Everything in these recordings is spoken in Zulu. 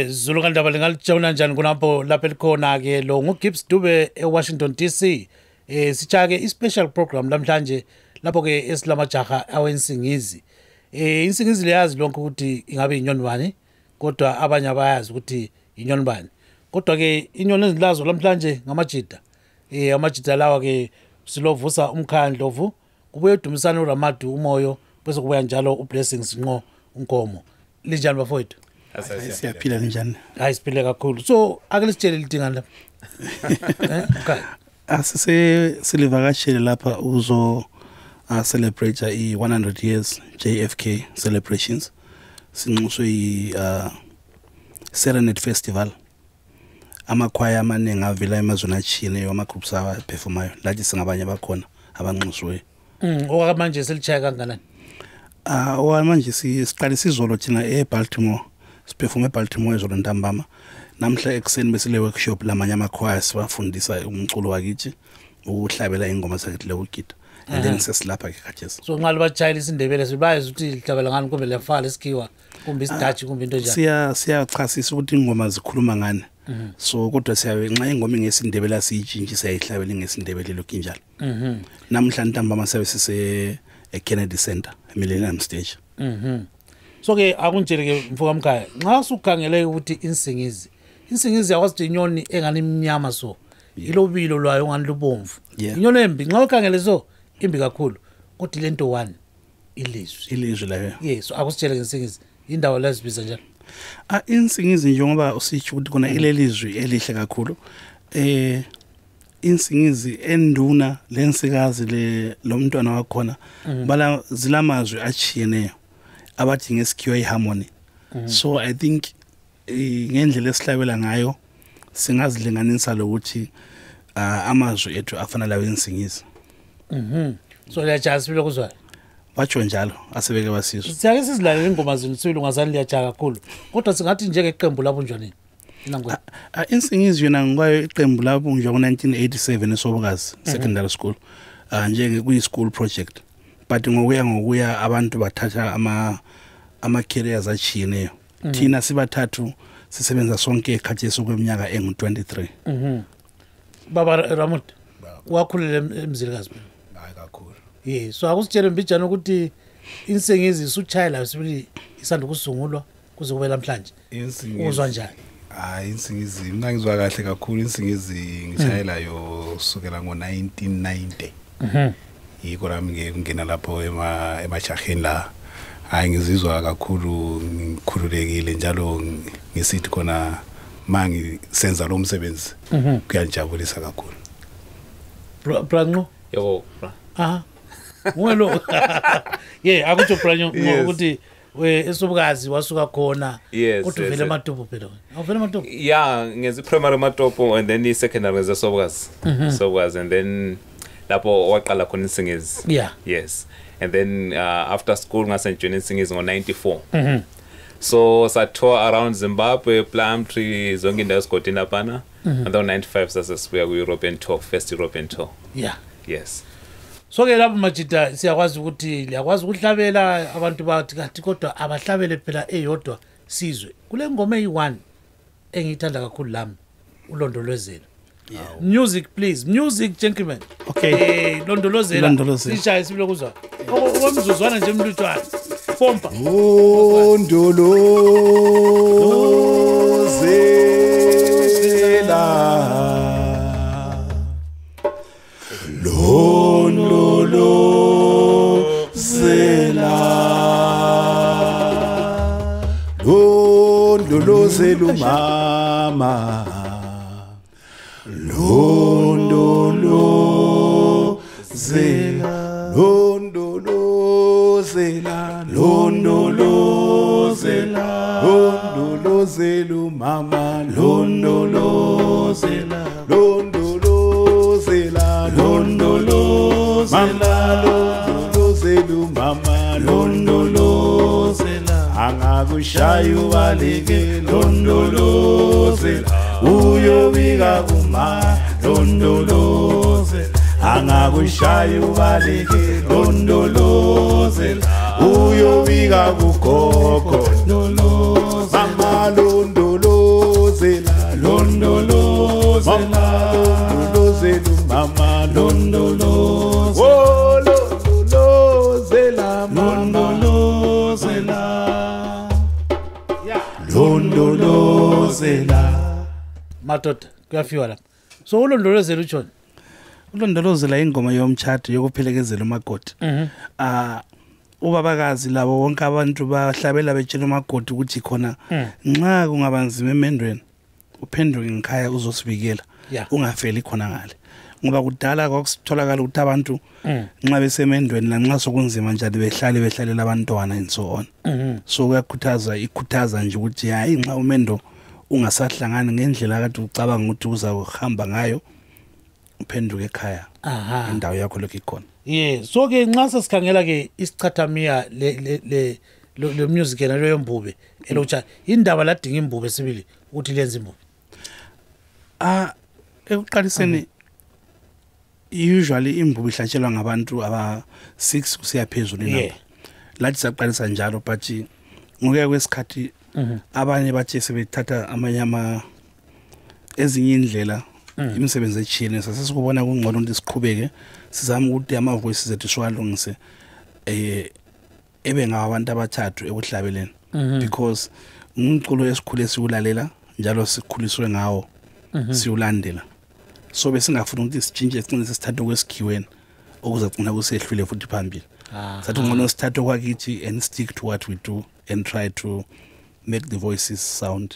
Zulukandaba lingalitshona njani kunapho lapha elikhona ke lo nguGibbs Dube eWashington DC. Sichaya ke ispecial program namhlanje lapho ke esilamajaha aweInsingizi. Insingizi leyazi lonke ukuthi ingabe inyoni bani, kodwa abanye abayazi ukuthi inyoni bani. Kodwa ke inyoni ezilazo namhlanje ngamajida. Amajida lawa ke silovusa umkhandlovu, kubuye udumisana uRamadu umoyo, bese kubuya njalo uBlessings Nqo unkomo. Linjani bafowethu? Siyaphila njani? Hayi siphile kakhulu. So ake lisitshele lidinga lapha. Asise silivakashele lapha uzo celebrate i100 years JFK celebrations. Sinxuswe Serenade Festival. Amakhwaya amaningi avela emazweni atshiyeneyo ama-groups abaperformayo lathi singabanye bakhona abanxuswe. Okwamanje selichaya kanganani? Okwamanje siqalisa izolo thina eBaltimore. Siperforme eBaltimore izolo ntambama. Namhla ekseni besile workshop lamanye amakhwaya sibafundisa umculo wakithi ukuhlabela ingoma zakithi lekugida. And then sesilapha ke khathesi. So nqala bajayila isindebele sibayazi ukuthi lihlabela ngani kumbe lefala isikhiwa kumbe isidachi kumbe into njalo. Siyachasisa ukuthi ingoma zikhuluma ngani. So kodwa siyabe nxa ingoma ngesindebele asiyitshintshe siyayihlabela ngesindebele lokhu njalo. Namhla ntambama sabe sise eKennedy Center eMillennium Stage. So ke akunjele ke mfoka mkhaya nxa usukhangele ukuthi insingizi yakwazi inyoni engani imnyama so ilobilo lwayo ngani lubomvu. Inyoni embi nxa ukhangele so imbi kakhulu kodwa lento one ilizwi layo. So akusitshele ngesingizi indawo lezibiza njalo. Insingizi njengoba usitsho ukuthi kuna ilelizwi elihle kakhulu. Insingizi enduna lensikazi lo mntwana wakhona bala zilamazwi achiyeneyo abathi ngesikhiwa iharmony. So I think ngendlela esihlabela ngayo singazilinganisa lokuthi amazwi ethu afana lawo insingizi. So liyajaza sibile kuzwa batsho njalo asebeke basizwe. Siyake sizilalela ingoma zenu sibile ungazani liyajaga kakhulu kodwa singathi njenge iqembu labunjwa nini inangwe. Insingizi yona ngikwayo iqembu labunjwa ngo1987 esobukazi secondary school njenge kuyi school project, but ngokuya abantu bathatha ama careers achiyeneyo. Thina sibathathu sisebenza sonke ekhathesi kweminyaka engu23. Baba Ramut wakhulela emzilikazi. Hayi kakhulu. So akusitshele mbijana ukuthi insingizi isuchaya la sibili isanda kusungulwa kuze kube namhlanje. Uzwa njani? Insingizi mina ngizwa kahle kakhulu. Insingizi ngishayelayo kusukela ngo1990. Yiko lami ngena lapho emajaheni la. Hayi ngizizwa kakhulu ngikhululekile njalo ngisithi khona mangi senza lo msebenzi kuyajabulisa kakhulu. Branco? Yebo, bra. Welo. Akutsho Branco ukuthi esobukazi wasuka khona kodwa vele amatopo phela. Awuvela amatopo? Ngezi primary matopo and then secondary ngeze sobukazi. Sobukazi and then lapho waqala khona insingizi. Yes. And then after school ngasenjoyina insingizi ngo94. So tour around Zimbabwe, Plumtree, zonke indawo esigodini lapana. And then 95 sasibuya ku-European tour, first European tour. Yes. So ke lapho majida siyakwazi ukuthi liyakwazi ukuhlabela abantu bathi kanti kodwa abahlabele phela eyodwa sizwe. Kule ngoma eyi1 engiyithanda kakhulu lami ulondolozela. Music please, music gentlemen. Okay. Londolozela. Sishaya sibile kuzwa. Okwemzuzwana nje emlutshwana. Pompa. Londolozela mama. Londolozela mama. Londolozela mama. Londolozela angakushaya ubaleke. Londolozela uyobika kuma. Londolozela angakushaya ubaleke. Londolozela uyobika kugogo. Mama Londo londolozela madoda kuyafiwa lapha so ulondolozela utshoni ulondolozela ingoma yomtshado yokuphelekezela umakoti ubabakazi labo wonke abantu bahlabela betshela umakoti ukuthi khona nxa kungabanzima emendweni uphenduke ngikhaya uzosibikela ungafeli khona ngale ngoba kudala kwakusitholakala ukuthi abantu nxa besemendweni lanxa sokunzima njalo behlalela abantwana and so on so ikhuthaza nje ukuthi hayi nxa umendo ungasahlangani ngendlela kade ucabanga ukuthi uzahamba ngayo uphenduke ekhaya indawo yakho lokho ikhona so ke nxa sesikhangela ke isichathamiya le music yena leyo mbube elocha indaba ladinga imbube sibili ukuthi lenze imbube ekuqaliseni usually imbube ihlatshelwa ngabantu aba 6 kusiya phezulu inamba lathi saqalisa njalo but ngokuya kwesikhathi abanye bathi sebethatha amanyama ezinye indlela imisebenzi echini sasesikubona kungcono ukuthi siqhubeke sizama ukuthi ama voices ethu siwalungise ebe ngabantu abathathu ekuhlabeleni because umculo esikhule siwulalela njalo sikhuliswe ngawo siwulandela so besingafuna ukuthi sitshintshe sicine sesithatha kwesikhiweni okuzagcina kusehlule futhi phambili sathi ngono sithatha kwakithi and stick to what we do and try to make the voices sound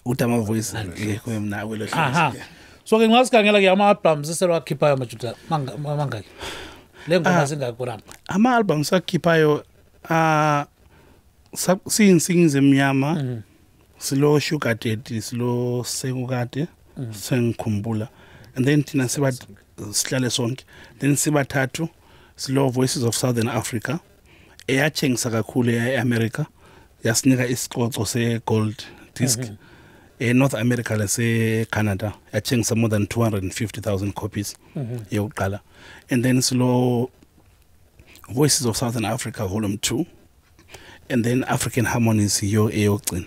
uthi ama voice ngekho mina kwelo hlobo so ke ngasikhangela ke ama albums eselwakhiphayo majuda mangaki le ngoma zingakho ama albums akhiphayo siyinsingizi emnyama silo sugar daddy silo sekukade sengikhumbula and then thina sihlale sonke then sibathathu silo Voices of Southern Africa eyatshengisa kakhulu eAmerica yasinika isiqoqo se-gold disc North America lase-Canada yatshengisa more than 250,000 copies yokuqala and then silo Voices of Southern Africa volume 2 and then African Harmonies yo eyogcina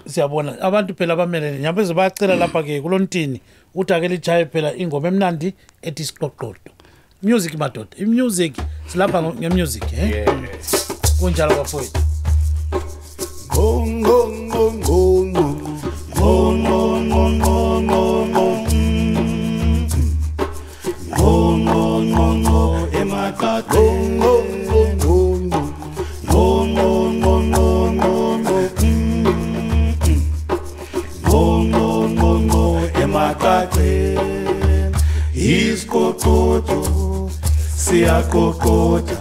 siyabona abantu phela bamele nyabeze bayacela lapha ke kulontini uthakele Itshaya phela ingoma emnandi ethi isiqoqodo music madoda imusic silapha ngemusic kunjalo bafowethu Iskokoto siyakokota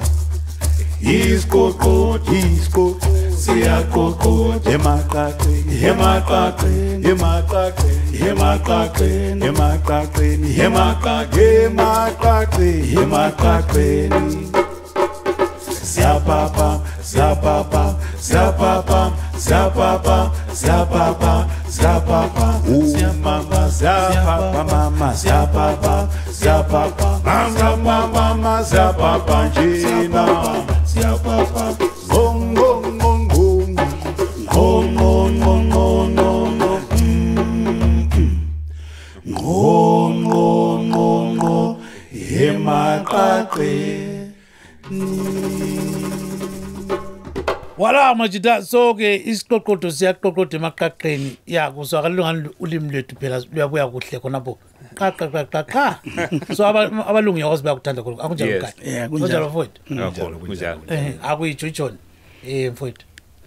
iskokoto siyakokota emaqaqeni zapapa wala majida so ke isiqoqodo siyaqoqoda emaqaqeni kuswakala ngani ulimi lethu phela luyabuya kuhle khonapho qa so abalungu yazi bayakuthanda khona akunjalo kahle kunjalo mfowethu kunjalo akuyijujona mfowethu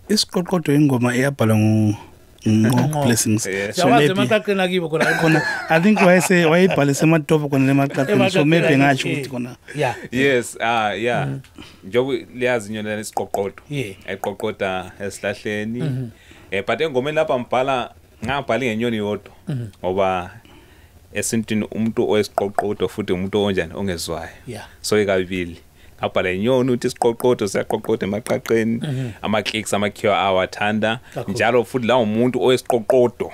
isiqoqodo ingoma eyabhalwa blessings so maybe emaqaqeni akibo khona I think wayibhale sematopo khona lemaqaqeni so maybe ngathi ukuthi khona yes njobu liyazi nyona lesiqoqodo ayiqoqoda esihlahleni but engomeni lapha ngabhala ngenyoni yodwa ngoba esintini umuntu oyisiqoqodo futhi umuntu onjani ongezwayo so ikabili ngabhala inyoni uthi isiqoqodo siyaqoqoda emaqaqeni ama-clicks amakhiwa awathanda njalo futhi la umuntu oyisiqoqodo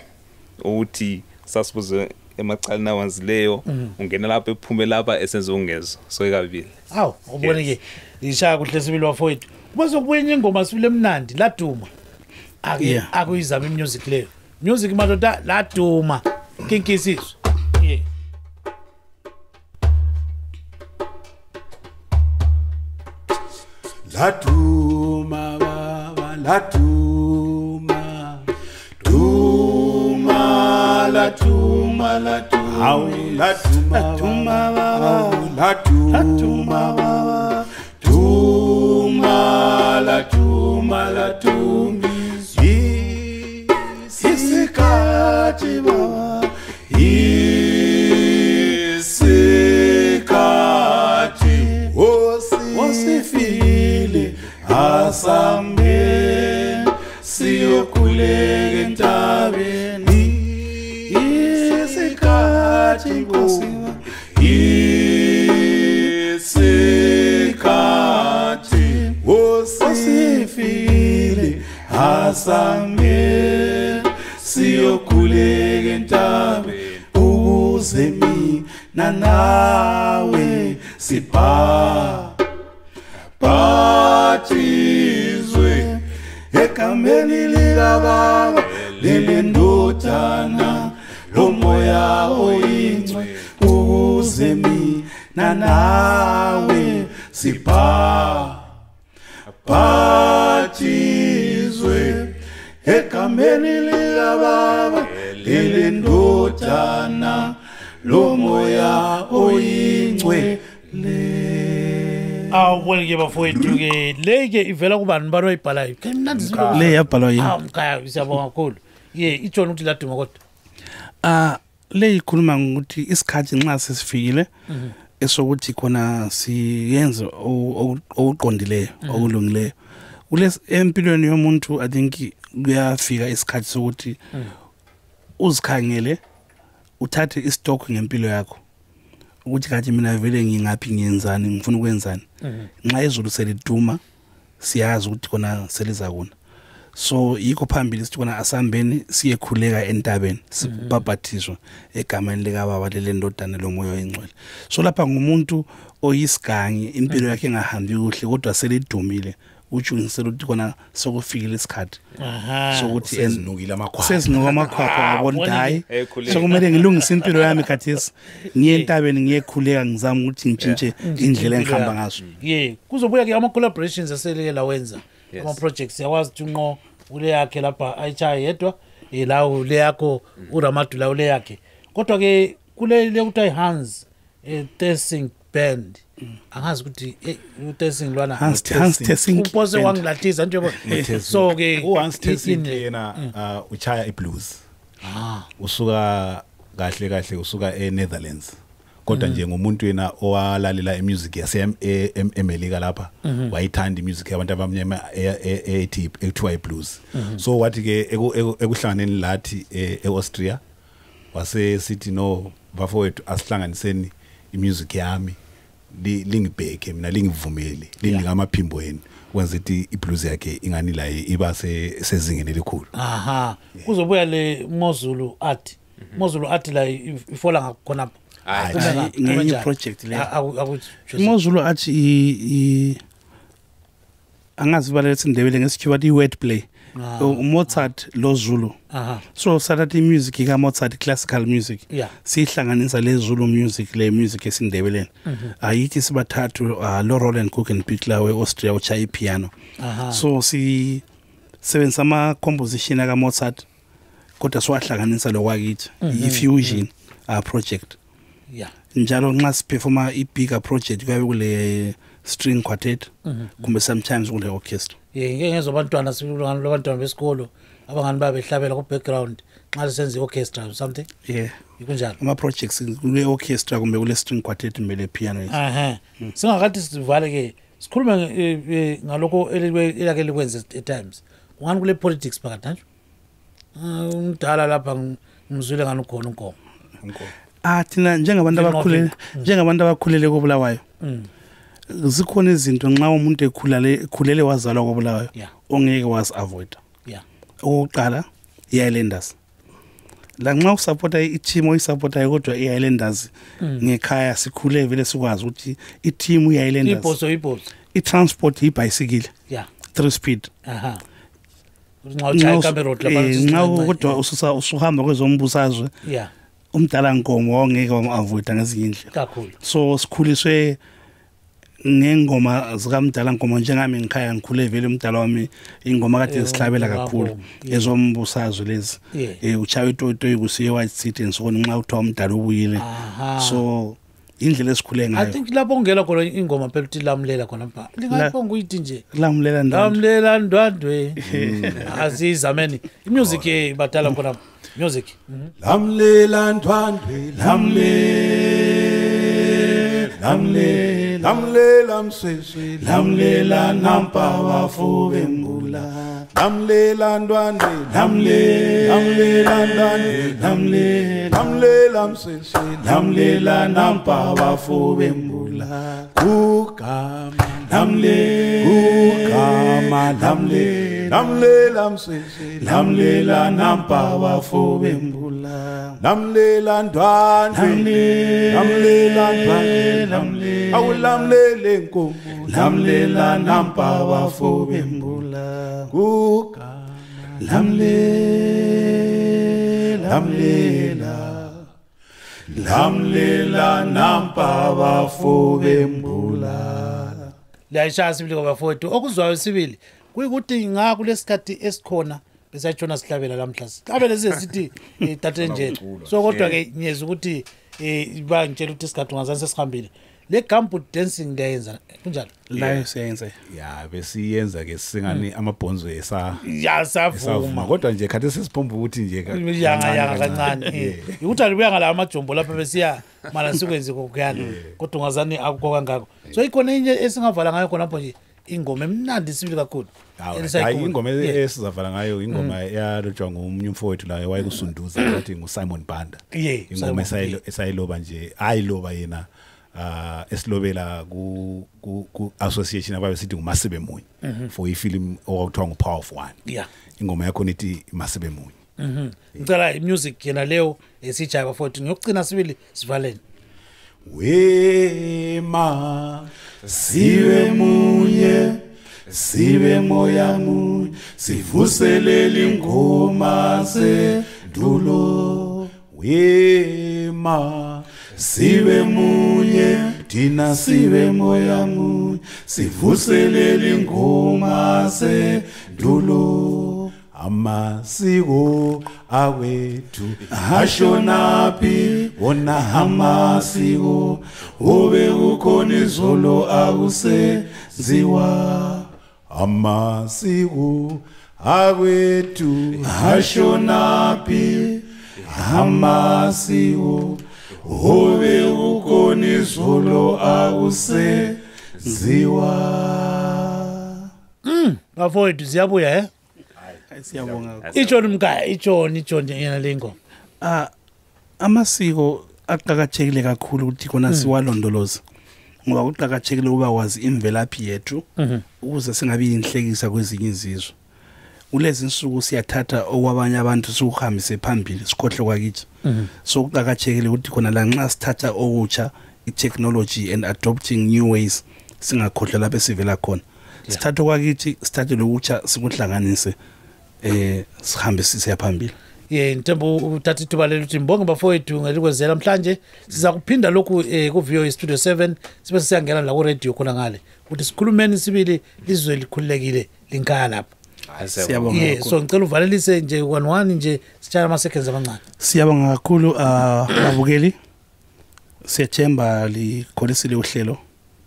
uthi sasibuze emacaleni awanzileyo ungena lapha ephume lapha esenza ungezwa so ikabili ubone ke Itshaya kuhle sibili wafowethu bazokubuya ingoma sibile emnandi laduma akuyizama imusic leyo music madoda laduma kinkisizwe laduma baba laduma latuma latuma awu latuma baba latuma baba tuma latuma isikhathi baba isikhathi osifile asambe siyokhuleka entabeni isikhathi nkosiba isikhathi osifile asambe siyokhuleka entabeni ukuze mina nawe sibhaphathizwe egameni likaBaba lelendodana lomoya oyingcwe ukuze mina nawe sibhaphathizwe egameni likaBaba lelendodana lomoya oyingcwe awuboleke bafowethu ke leke ivela kubani bani wayibhalayo mnandi silo le yabhalwa yini mkhaya siyabonga kakhulu itshona ukuthi laduma kodwa le ikhuluma ngokuthi isikhathi nxa sesifikile esokuthi khona siyenze okuqondileyo okulungileyo kulesi empilweni yomuntu I think kuyafika isikhathi sokuthi uzikhangele uthathe istock ngempilo yakho ukuthi kathi mina vele ngingaphi ngiyenzani ngifuna ukwenzani nxa izulu seliduma siyazi ukuthi khona seliza kuna so yikho phambili sithi khona asambeni siyekhuleka entabeni sibhabhathizwe egameni likaBaba lelendodana lomoya oyingcwele so lapha ngumuntu oyisigangi impilo yakhe engahambi kuhle kodwa selidumile utshingisela ukuthi khona sokufikile isikhathi sokuthi sezinukile amakhwapha sezinuka amakhwapha yabona hayi sokumele ngilungise impilo yami khathesi ngiye entabeni ngiyekhuleka ngizama ukuthi ngitshintshe indlela engihamba ngazo kuzobuya ke ama collaborations aseleke lawenza ama projects yawazi ukuthi unqo ule yakhe lapha Itshaya yedwa lawo le yakho uRamadu lawo le yakhe kodwa ke kule lekuthi Hans Testing band angazi ukuthi uTesting lwana Hans Testing upose wangilathiza nje so ke Hans Testing yena uchaya iblues usuka kahle usuka eNetherlands kodwa nje ngomuntu yena owalalela imusic yase eMelika lapha wayithanda imusic yabantu abamnyama ethiwa iblues so wathi ke ekuhlanganeni lathi eAustria wase sithi no bafowethu asihlanganiseni imusic yami lingibheke mina lingivumeli linginike amaphimbo yenu wenza ukuthi iblues yakhe ingani la iba sezingeni elikhulu kuzobuya le Mozulu art la ifola ngakhona ngenye project le Mozulu art angazi balele sindebele ngesikhiwa i word play Mozart lo Zulu so sathi music ka Mozart classical music sihlanganisa le Zulu music le music esindebeleni ayithi sibathathu lo Roland Cook and Pickler weAustria uchaya piano so si sebenza ama composition ka Mozart kodwa swahlanganisa lo kwakithi ifusion project njalo nxa siperforma ibigger project kwabe kule string quartet kumbe sometimes kule orchestra ngezobantwana sikulungana labantwana besikolo abangani babehlabela ku background nxa senze orchestra or something ikunjalo ama projects kule orchestra kumbe kule string quartet mbele piano singakathi sivale ke sikhuluma ngalokho elake likwenza at times ungani kule politics phakathi nje umdala lapha ngizwile ngani ukhona unkomo thina njengabantu abakhulele koBulawayo zikhona izinto nxa umuntu ekhulele wazalwa koBulawayo ongeke was avoid oqala iIslanders la nxa usupporta i-team oyisupportayo kodwa iIslanders ngekhaya sikhule vele sikwazi ukuthi i-team iIslanders i-transport ibicycle 3 speed nxa kodwa usuhamba kwezombusazwe umdala nkomo ongeke wamavoida ngezindlela kakhulu so sikhuliswe ngengoma zikamdala ngoma njengami ngikhaya ngikhule vele umdala wami ingoma kade sihlabela kakhulu ezombusazo lezi uchawe itoyi kusiye White City ngisona nxa uthiwa umdala ubuyile so indlela esikhule ngayo I think lapho ungela khona ingoma phela uthi lamlela khona pha lingapho nguyithi nje lamlela ndwandwe azizameni imusic ibadala khona music lamlela ndwandwe lamlela msweswe lamlela nampa wafu bembula lamlela ndwandwe lamlela ndwandwe lamlela msweswe lamlela nampa wafu bembula kugama lamlela msweswe lamlela nampa wafu bembula lamlela ndwandwe awulamlele nkomo lamlela nampa wafu bembula kugama lamlela nampa wafu bembula layishaya sibili kwabafowethu okuzwayo sibili kuyikuthi ngakulesikhathi esikhona besayitshona sihlabela lamhla sihlabele sithi tate nje so kodwa ke ngiyeza ukuthi bangitshela ukuthi isikhathi ungazange sesihambile le gumboot dancing ndayenza kunjalo la siyenza besiyenza ke singani amabhonzo savuma kodwa nje khathi sesiphomba ukuthi nje yanga kancane ukuthi alibuya ngala amajombo lapha besiya mala sikwenze kokuyana kodwa ungazani akukho kangako so ikhona inye esingavala ngayo khona lapho nje ingoma emnandi sibili kakhulu hayi ingoma esizavala ngayo ingoma yalotshwa ngomunye umfowethu la wayekusunduza wathi nguSimon Banda ingoma esayiloba nje ayiloba yena esilobela ku association ababe sithi nguMasibe Munye for ifilm okuthiwa nguPower of One ingoma yakho nithi Masibe Munye ngicela imusic yena leyo esijaya bafowethu ngiyokugcina sibili sivaleni wema siwe munye sibe moya munye sivuselele ingoma zendulo wema sibe munye thina sibe moya munye sivuselele ingoma zendulo amasiko awethu ashonaphi wona amasiko obe ukhona izolo akusenziwa amasiko awethu ashonaphi amasiko obe ukhona izolo akusenziwa bafowethu siyabuya siyabonga itshoni mkaya itshoni yena lengo amasiko aqhakathekile kakhulu ukuthi khona siwalondoloza ngoba kuqhakathekile ukuba wazi imvelaphi yethu ukuze singabi inhlekisa kwezinye izizwe kulezi insuku siyathatha okwabanye abantu sikuhambise phambili sikhohle kwakithi so kuqhakathekile ukuthi khona la nxa sithatha okutsha itechnology and adopting new ways singakhohle lapho sivela khona sithatha kwakithi sithathe lokutsha sikuhlanganise sihambe sisiya phambili Ntembo uthatha ithuba lelo ukuthi mbonge bafowethu ngelikwenzela namhlanje siza kuphinda lokhu ku weStudio 7 sibe siyangena la ku radio khona ngale ukuthi sikhulumeni sibili lizwe likhululekile linkaya lapha siyabonga so ngicela uvalelise nje 11 nje sitshaya ama seconds amancane siyabonga kakhulu ababukeli siyethemba likholisile uhlelo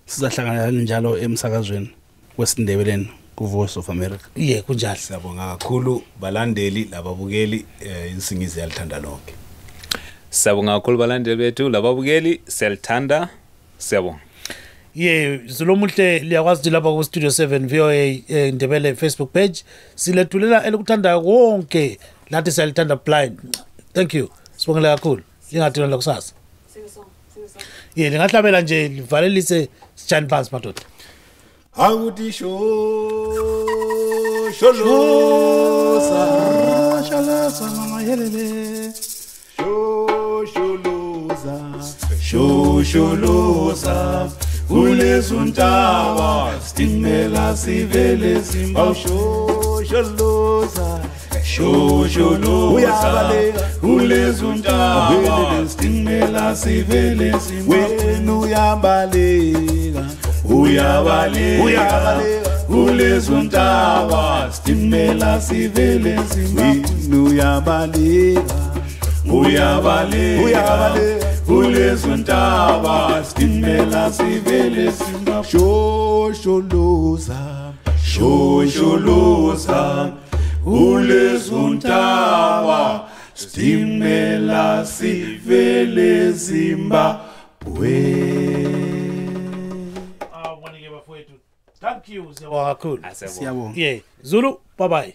sizahlangana njalo emsakazweni weSindebeleni ku Voice of America kunjalo siyabonga kakhulu balandeli lababukeli insingizi yalithanda lonke siyabonga kakhulu balandeli bethu lababukeli siyalithanda siyabonga Zulomuhle liyakwazi lapha ku Studio 7 VOA Ndebele Facebook page silethulela elikuthanda konke lathi siyalithanda blind thank you sibongela kakhulu lingathina la kusasa lingahlabela nje livalelise sitshani phansi madoda akuthi sholoza mama yelele sholoza kulezuntaba stimela sivele simba sholoza uyabaleka kulezuntaba stimela sivele simba wenu uyambaleka uyabaleka kulezontaba stimela sivele Zimbabwe uyabaleka kulezontaba stimela sivele Zimbabwe shosholoza kulezontaba stimela sivele Zimbabwe. Thank you, Zulu. Siyabonga. Yeah, Zulu, bye bye.